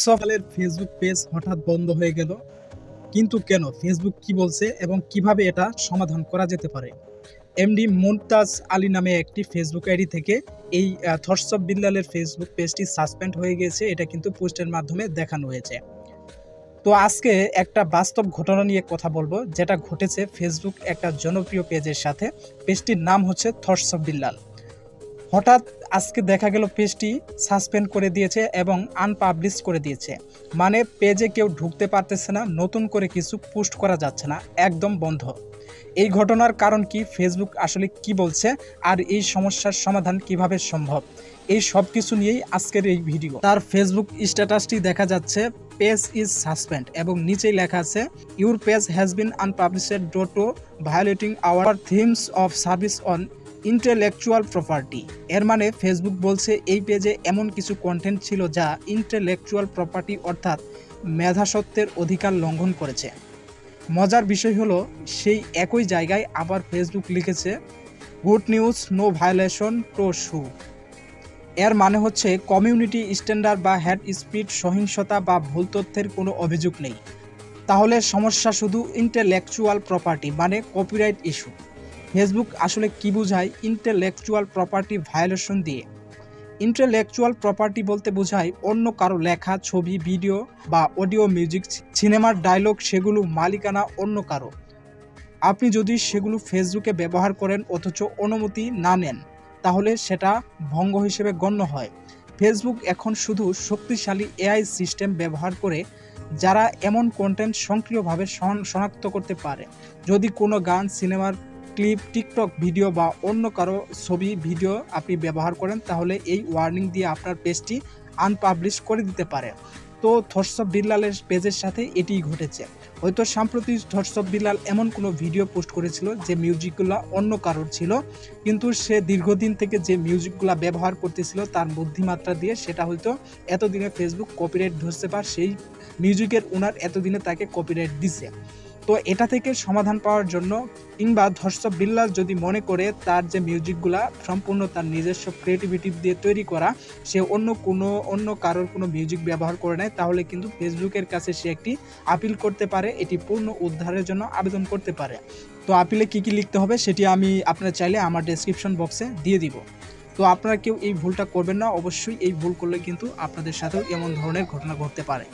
থটসফলের Facebook page হঠাৎ বন্ধ হয়ে গেল, কিন্তু কেন? ফেসবুক কি বলছে এবং কিভাবে এটা সমাধান করা যেতে পারে? এমডি মুমতাজ আলী নামে একটি ফেসবুক আইডি থেকে এই থটসফ বিল্লালের ফেসবুক পেজটি সাসপেন্ড হয়ে গেছে, এটা কিন্তু পোস্টের মাধ্যমে দেখানো হয়েছে। তো আজকে একটা বাস্তব ঘটনা নিয়ে কথা বলবো, যেটা ঘটেছে ফেসবুক একটা জনপ্রিয় পেজের সাথে। পেজটির নাম হচ্ছে থটসফ বিল্লাল। হঠাৎ আজকে দেখা গেল পেজটি সাসপেন্ড করে দিয়েছে এবং আনপাবলিশ করে দিয়েছে। মানে পেজে কেউ ঢুকতে পারতেছে না, নতুন করে কিছু পোস্ট করা যাচ্ছে না, একদম বন্ধ। এই ঘটনার কারণ কি, ফেসবুক আসলে কি বলছে, আর এই সমস্যার সমাধান কিভাবে সম্ভব, এই সব কিছু নিয়েই আজকের এই ভিডিও। তার ফেসবুক স্ট্যাটাসটি দেখা যাচ্ছে পেজ ইজ সাসপেন্ড এবং নিচেই লেখা আছে your page has been unpublished due to violating our terms of service on intellectual property. এর মানে ফেসবুক বলছে এই পেজে এমন কিছু কন্টেন্ট ছিল যা ইন্টেলেকচুয়াল প্রপার্টি অর্থাৎ মেধাসত্ত্বের অধিকার লঙ্ঘন করেছে। মজার বিষয় হলো, সেই একই জায়গায় আবার ফেসবুক লিখেছে good news, no violation to show. এর মানে হচ্ছে কমিউনিটি স্ট্যান্ডার্ড বা হ্যাট স্পিড, সহিংসতা বা ভুল তথ্যের কোনো অভিযোগ নেই। তাহলে সমস্যা শুধু ইন্টেলেকচুয়াল প্রপার্টি মানে কপিরাইট ইস্যু। ফেসবুক আসলে কি বোঝায় ইন্টেলেকচুয়াল প্রপার্টি ভায়োলেশন দিয়ে? ইন্টেলেকচুয়াল প্রপার্টি বলতে বোঝায় অন্য কারো লেখা, ছবি, ভিডিও বা অডিও, মিউজিক, সিনেমার ডায়লগ, সেগুলো মালিকানা অন্য কারো। আপনি যদি সেগুলো ফেসবুকে ব্যবহার করেন অথচ অনুমতি না নেন, তাহলে সেটা ভঙ্গ হিসেবে গণ্য হয়। ফেসবুক এখন শুধু শক্তিশালী এআই সিস্টেম ব্যবহার করে যারা এমন কন্টেন্ট সক্রিয়ভাবে শনাক্ত করতে পারে। যদি কোনো গান, সিনেমার ক্লিপ, টিকটক ভিডিও বা অন্য কারো ছবি, ভিডিও আপনি ব্যবহার করেন, তাহলে এই ওয়ার্নিং দিয়ে আপনার পেজটি আনপাবলিশ করে দিতে পারে। তো থটসফ বিল্লালের পেজের সাথে এটিই ঘটেছে। হয়তো সাম্প্রতি থটসফ বিল্লাল এমন কোনো ভিডিও পোস্ট করেছিল যে মিউজিকগুলো অন্য কারোর ছিল, কিন্তু সে দীর্ঘদিন থেকে যে মিউজিকগুলো ব্যবহার করতেছিল তার বুদ্ধিমাত্রা দিয়ে সেটা হয়তো এতদিনে ফেসবুক কপিরাইট ধরছে বা সেই মিউজিকের ওনার এতদিনে তাকে কপিরাইট দিছে। তো এটা থেকে সমাধান পাওয়ার জন্য, কিংবা থটসফ বিল্লাল যদি মনে করে তার যে মিউজিকগুলা সম্পূর্ণ তার নিজস্ব ক্রিয়েটিভিটি দিয়ে তৈরি করা, সে অন্য কারোর কোনো মিউজিক ব্যবহার করে নেয়, তাহলে কিন্তু ফেসবুকের কাছে সে একটি আপিল করতে পারে, এটি পূর্ণ উদ্ধারের জন্য আবেদন করতে পারে। তো আপিলে কি লিখতে হবে সেটি আমি আপনারা চাইলে আমার ডেসক্রিপশন বক্সে দিয়ে দিব। তো আপনারা কেউ এই ভুলটা করবেন না, অবশ্যই এই ভুল করলে কিন্তু আপনাদের সাথেও এমন ধরনের ঘটনা ঘটতে পারে।